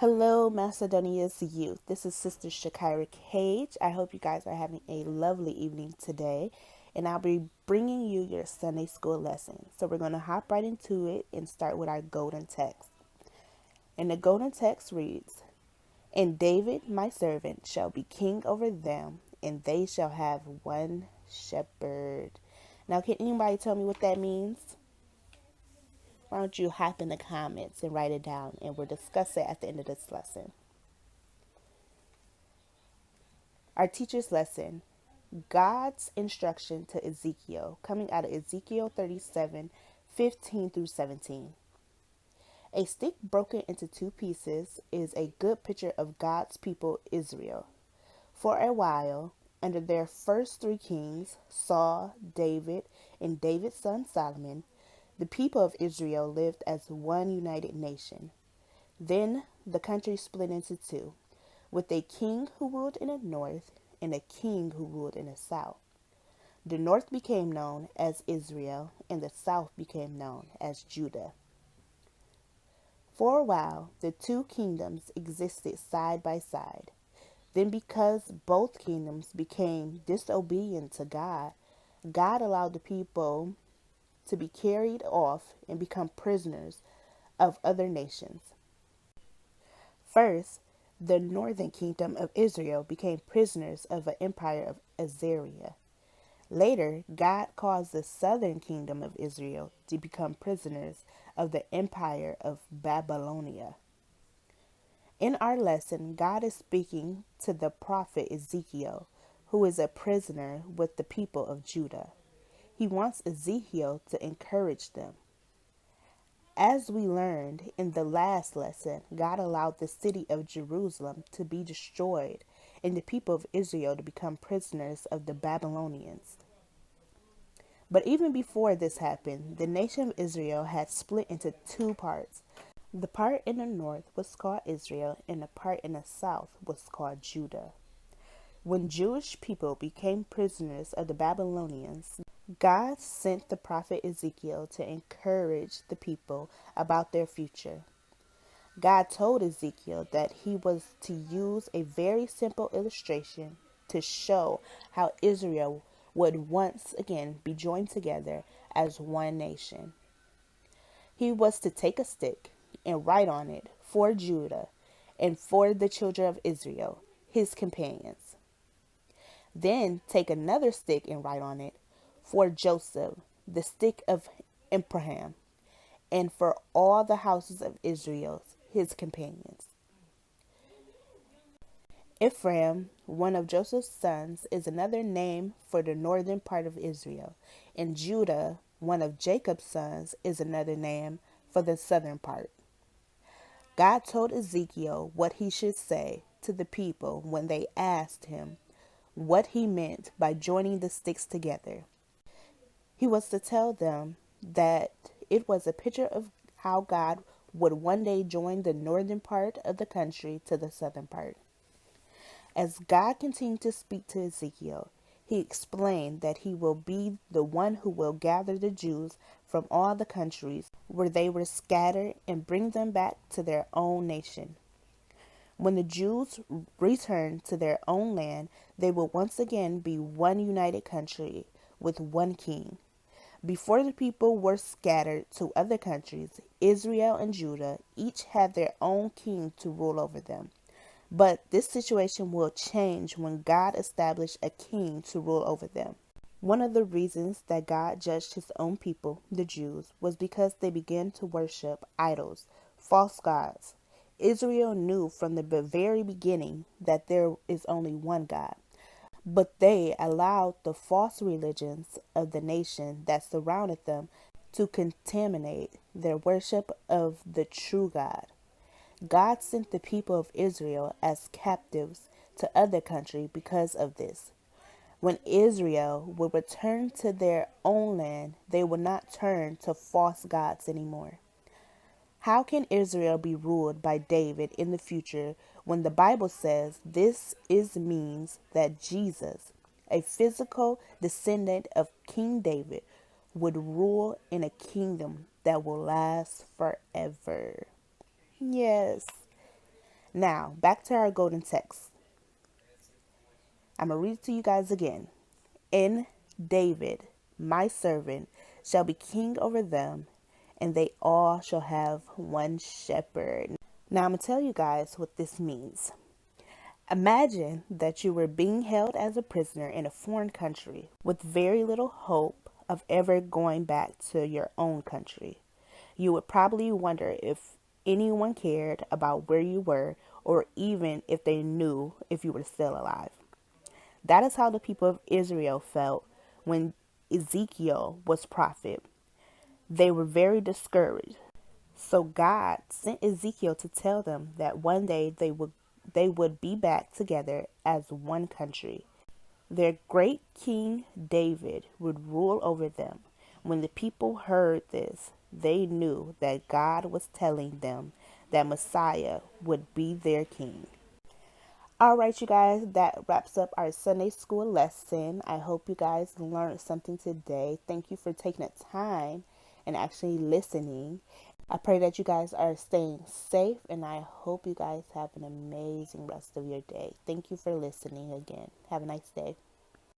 Hello, Macedonia's youth. This is Sister Shaquira Cage. I hope you guys are having a lovely evening today, and I'll be bringing you your Sunday school lesson. So we're going to hop right into it and start with our golden text. And the golden text reads, "And David, my servant, shall be king over them, and they shall have one shepherd." Now, can anybody tell me what that means? Why don't you hop in the comments and write it down, and we'll discuss it at the end of this lesson. Our teacher's lesson, God's instruction to Ezekiel, coming out of Ezekiel 37:15 through 17. A stick broken into two pieces is a good picture of God's people Israel. For a while, under their first three kings, Saul, David, and David's son Solomon, the people of Israel lived as one united nation. Then the country split into two, with a king who ruled in the north and a king who ruled in the south. The north became known as Israel, and the south became known as Judah. For a while, the two kingdoms existed side by side. Then, because both kingdoms became disobedient to God, God allowed the people to be carried off and become prisoners of other nations. First, the northern kingdom of Israel became prisoners of the empire of Assyria. Later, God caused the southern kingdom of Israel to become prisoners of the empire of Babylonia. In our lesson, God is speaking to the prophet Ezekiel, who is a prisoner with the people of Judah. He wants Ezekiel to encourage them. As we learned in the last lesson, God allowed the city of Jerusalem to be destroyed and the people of Israel to become prisoners of the Babylonians. But even before this happened, the nation of Israel had split into two parts. The part in the north was called Israel, and the part in the south was called Judah. When Jewish people became prisoners of the Babylonians, God sent the prophet Ezekiel to encourage the people about their future. God told Ezekiel that he was to use a very simple illustration to show how Israel would once again be joined together as one nation. He was to take a stick and write on it for Judah and for the children of Israel, his companions. Then take another stick and write on it for Joseph, the stick of Abraham, and for all the houses of Israel, his companions. Ephraim, one of Joseph's sons, is another name for the northern part of Israel, and Judah, one of Jacob's sons, is another name for the southern part. God told Ezekiel what he should say to the people when they asked him what he meant by joining the sticks together. He was to tell them that it was a picture of how God would one day join the northern part of the country to the southern part. As God continued to speak to Ezekiel, he explained that he will be the one who will gather the Jews from all the countries where they were scattered and bring them back to their own nation. When the Jews return to their own land, they will once again be one united country with one king. Before the people were scattered to other countries, Israel and Judah each had their own king to rule over them. But this situation will change when God established a king to rule over them. One of the reasons that God judged his own people, the Jews, was because they began to worship idols, false gods. Israel knew from the very beginning that there is only one God. But they allowed the false religions of the nation that surrounded them to contaminate their worship of the true God. God sent the people of Israel as captives to other countries because of this. When Israel would return to their own land, they would not turn to false gods anymore. How can Israel be ruled by David in the future when the Bible says means that Jesus, a physical descendant of King David, would rule in a kingdom that will last forever? Yes. Now, back to our golden text. I'm going to read it to you guys again. "And David, my servant, shall be king over them, and they all shall have one shepherd." Now, I'm going to tell you guys what this means. Imagine that you were being held as a prisoner in a foreign country with very little hope of ever going back to your own country. You would probably wonder if anyone cared about where you were or even if they knew if you were still alive. That is how the people of Israel felt when Ezekiel was prophet. They were very discouraged. So God sent Ezekiel to tell them that one day they would be back together as one country. Their great king David would rule over them. When the people heard this, they knew that God was telling them that Messiah would be their king. All right, you guys, that wraps up our Sunday school lesson. I hope you guys learned something today. Thank you for taking the time and actually listening. I pray that you guys are staying safe, and I hope you guys have an amazing rest of your day. Thank you for listening again. Have a nice day.